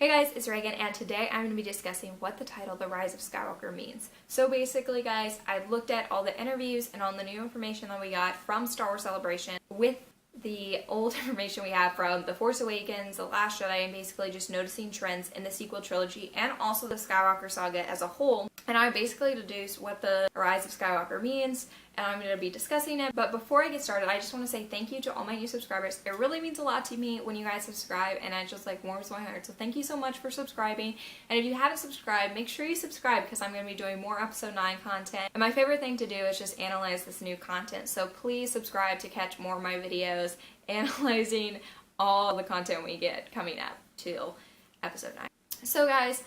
Hey guys, it's Reagan, and today I'm going to be discussing what the title The Rise of Skywalker means. So basically guys, I've looked at all the interviews and all the new information that we got from Star Wars Celebration with the old information we have from The Force Awakens, The Last Jedi, and basically just noticing trends in the sequel trilogy and also the Skywalker saga as a whole. And I basically deduced what the Rise of Skywalker means, and I'm going to be discussing it. But before I get started, I just want to say thank you to all my new subscribers. It really means a lot to me when you guys subscribe, and it just warms my heart. So thank you so much for subscribing. And if you haven't subscribed, make sure you subscribe because I'm going to be doing more episode 9 content. And my favorite thing to do is just analyze this new content. So please subscribe to catch more of my videos analyzing all the content we get coming up till episode 9. So guys,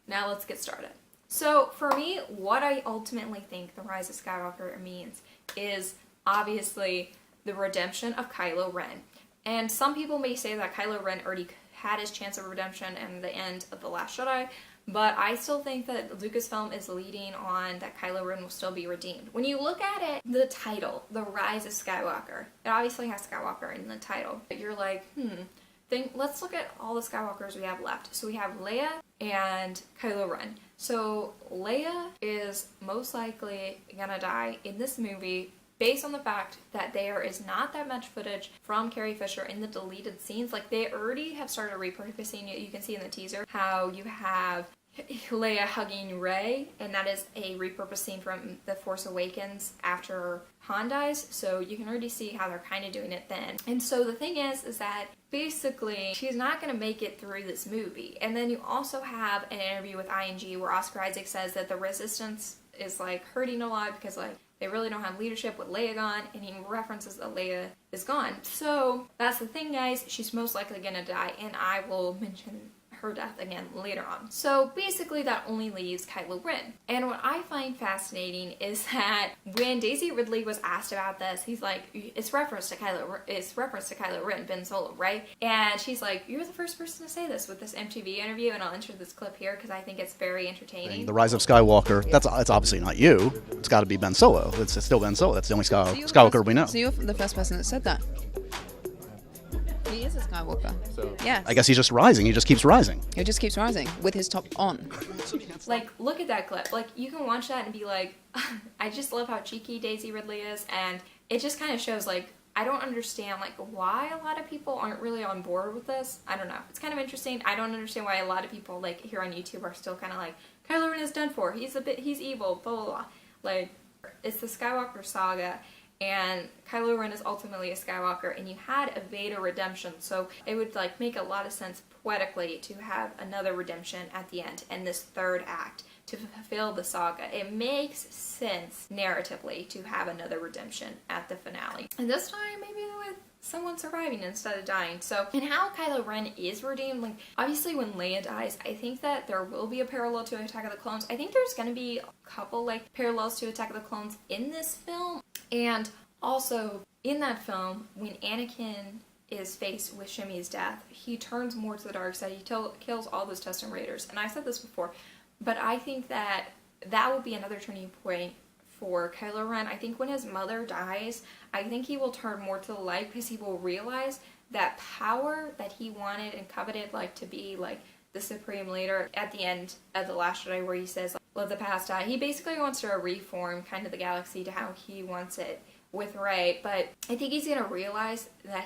now let's get started. So for me, what I ultimately think the Rise of Skywalker means is obviously the redemption of Kylo Ren. And some people may say that Kylo Ren already had his chance of redemption in the end of The Last Jedi, but I still think that Lucasfilm is leading on that Kylo Ren will still be redeemed. When you look at it, the title, The Rise of Skywalker, it obviously has Skywalker in the title. But you're like, let's look at all the Skywalkers we have left. So we have Leia and Kylo Ren. So Leia is most likely gonna die in this movie based on the fact that there is not that much footage from Carrie Fisher in the deleted scenes. Like, they already have started repurposing it. You can see in the teaser how you have Leia hugging Rey, and that is a repurposed scene from The Force Awakens after Han dies, so you can already see how they're kind of doing it then. And so the thing is that basically she's not going to make it through this movie. And then you also have an interview with ING where Oscar Isaac says that the Resistance is hurting a lot because they really don't have leadership with Leia gone, and he references that Leia is gone. So that's the thing, guys, she's most likely going to die, and I will mention her death again later on. So basically that only leaves Kylo Ren. And what I find fascinating is that when Daisy Ridley was asked about this, he's like, it's reference to Kylo Ren, Ben Solo, right? And she's like, you're the first person to say this with this MTV interview, and I'll insert this clip here because I think it's very entertaining. The Rise of Skywalker, that's obviously not you. It's got to be Ben Solo. It's still Ben Solo. That's the only Skywalker we know. So you're the first person that said that. He is a Skywalker. So, yes. I guess he's just rising. He just keeps rising. He just keeps rising with his top on. Look at that clip. You can watch that and be like, I just love how cheeky Daisy Ridley is, and it just kind of shows, I don't understand, why a lot of people aren't really on board with this. I don't know. It's kind of interesting. I don't understand why a lot of people, here on YouTube are still kind of Kylo Ren is done for. He's evil, blah, blah, blah. It's the Skywalker saga, and Kylo Ren is ultimately a Skywalker, and you had a Vader redemption, so it would make a lot of sense poetically to have another redemption at the end and this third act to fulfill the saga. It makes sense narratively to have another redemption at the finale, and this time maybe with someone surviving instead of dying. So, and how Kylo Ren is redeemed, obviously when Leia dies, I think that there will be a parallel to Attack of the Clones. I think there's going to be a couple parallels to Attack of the Clones in this film. And also, in that film, when Anakin is faced with Shmi's death, he turns more to the dark side. He kills all those Tusken Raiders. And I said this before, but I think that that will be another turning point for Kylo Ren. I think when his mother dies, I think he will turn more to the light because he will realize that power that he wanted and coveted, to be, the supreme leader at the end of The Last Jedi, where he says, let the past die. He basically wants to reform kind of the galaxy to how he wants it with Rey, but I think he's going to realize that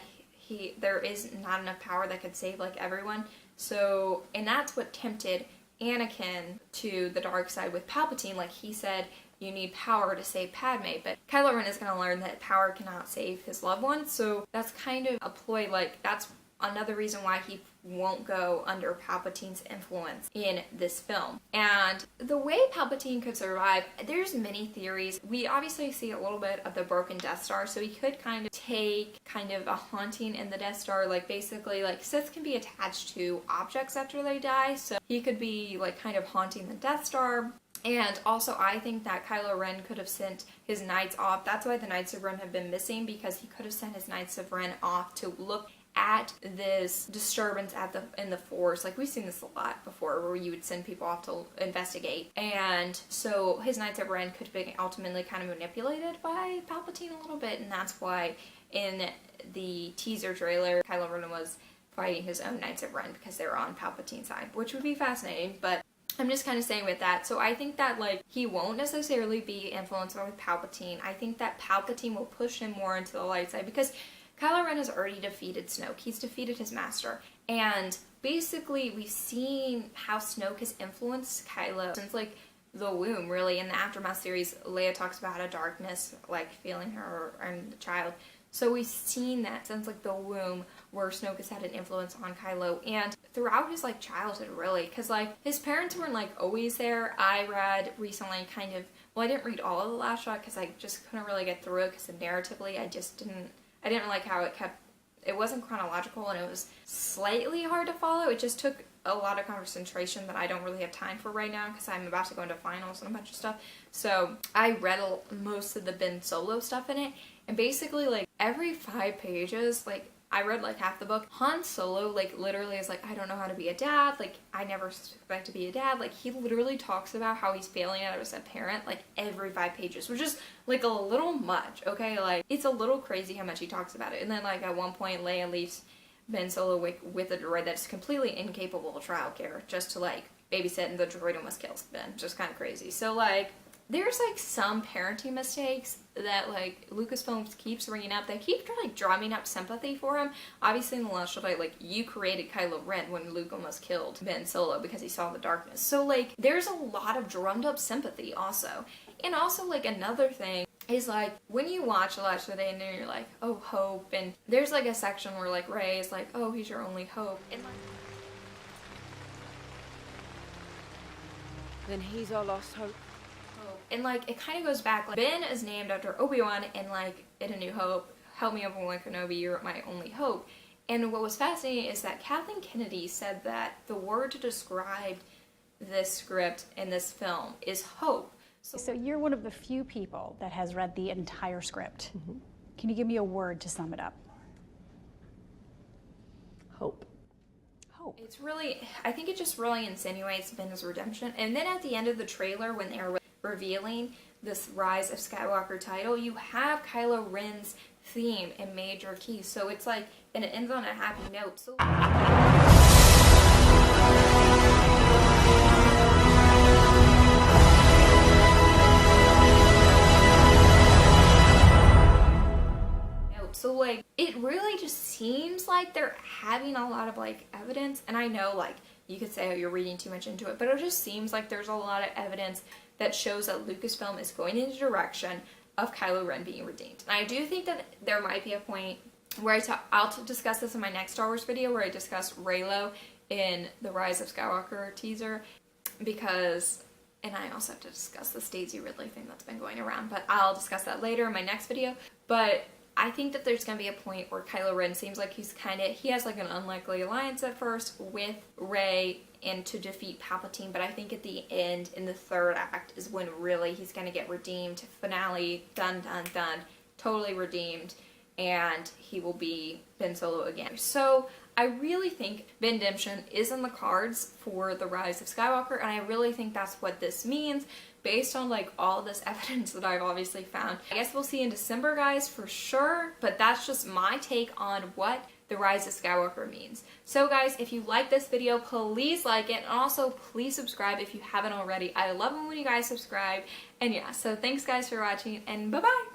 there is not enough power that could save everyone. So, and that's what tempted Anakin to the dark side with Palpatine. He said, you need power to save Padme, but Kylo Ren is going to learn that power cannot save his loved ones, so that's kind of a ploy, that's another reason why he won't go under Palpatine's influence in this film. And the way Palpatine could survive, there's many theories. We obviously see a little bit of the broken Death Star, so he could kind of take a haunting in the Death Star, basically, Sith can be attached to objects after they die, so he could be, kind of haunting the Death Star. And also, I think that Kylo Ren could have sent his Knights off. That's why the Knights of Ren have been missing, because he could have sent his Knights of Ren off to look at this disturbance in the Force. We've seen this a lot before, where you would send people off to investigate. And so his Knights of Ren could be ultimately kind of manipulated by Palpatine a little bit, and that's why in the teaser trailer, Kylo Ren was fighting his own Knights of Ren because they're on Palpatine's side, which would be fascinating, but I'm just kind of saying with that. So I think that, like, he won't necessarily be influenced by Palpatine. I think that Palpatine will push him more into the light side because Kylo Ren has already defeated Snoke. He's defeated his master. And basically, we've seen how Snoke has influenced Kylo since, like, the womb, really. In the Aftermath series, Leia talks about a darkness, like, feeling her and the child. So we've seen that since, like, the womb, where Snoke has had an influence on Kylo, and throughout his, like, childhood, really, because, like, his parents weren't, like, always there. I read recently kind of, well, I didn't read all of The Last Shot, because I just couldn't really get through it, because narratively, I didn't like how it wasn't chronological, and it was slightly hard to follow. It just took a lot of concentration that I don't really have time for right now, because I'm about to go into finals and a bunch of stuff. So I read most of the Ben Solo stuff in it, and basically, like, every 5 pages, like, I read, like, half the book. Han Solo, like, literally is like, I don't know how to be a dad. Like, I never expect to be a dad. Like, he literally talks about how he's failing as a parent, like, every 5 pages, which is, like, a little much, okay? Like, it's a little crazy how much he talks about it. And then, like, at one point, Leia leaves Ben Solo with a droid that's completely incapable of trial care just to, like, babysit, and the droid almost kills Ben. Just kind of crazy. So, like, there's, like, some parenting mistakes that, like, Lucasfilm keeps bringing up. They keep, like, drumming up sympathy for him. Obviously, in The Last Jedi, like, you created Kylo Ren when Luke almost killed Ben Solo because he saw the darkness. So, like, there's a lot of drummed up sympathy also. And also, like, another thing is, like, when you watch The Last Jedi and then you're like, oh, hope, and there's, like, a section where, like, Rey is like, oh, he's your only hope. And, like, then he's our lost hope. and, like, it kind of goes back, like, Ben is named after Obi-Wan, and, like, in A New Hope, help me, Obi-Wan Kenobi, you're my only hope. And what was fascinating is that Kathleen Kennedy said that the word to describe this script and this film is hope. So you're one of the few people that has read the entire script. Mm-hmm. Can you give me a word to sum it up? Hope. Hope. It's really, I think it just really insinuates Ben's redemption. And then at the end of the trailer, when they were revealing this Rise of Skywalker title, you have Kylo Ren's theme and major keys. So it's like, and it ends on a happy note. So So, like, it really just seems like they're having a lot of, like, evidence. And I know, like, you could say, oh, you're reading too much into it. But it just seems like there's a lot of evidence that shows that Lucasfilm is going in the direction of Kylo Ren being redeemed. And I do think that there might be a point where I'll discuss this in my next Star Wars video, where I discuss Reylo in the Rise of Skywalker teaser. Because, and I also have to discuss this Daisy Ridley thing that's been going around. But I'll discuss that later in my next video. But I think that there's going to be a point where Kylo Ren seems like he has, like, an unlikely alliance at first with Rey and to defeat Palpatine, but I think at the end, in the 3rd act, is when really he's going to get redeemed. Finale, done, done, done, totally redeemed, and he will be Ben Solo again. So I really think Bendemption is in the cards for the Rise of Skywalker, and I really think that's what this means, based on, like, all this evidence that I've obviously found. I guess we'll see in December, guys, for sure, but that's just my take on what the Rise of Skywalker means. So, guys, if you like this video, please like it, and also please subscribe if you haven't already. I love it when you guys subscribe, and yeah, so thanks, guys, for watching, and bye-bye!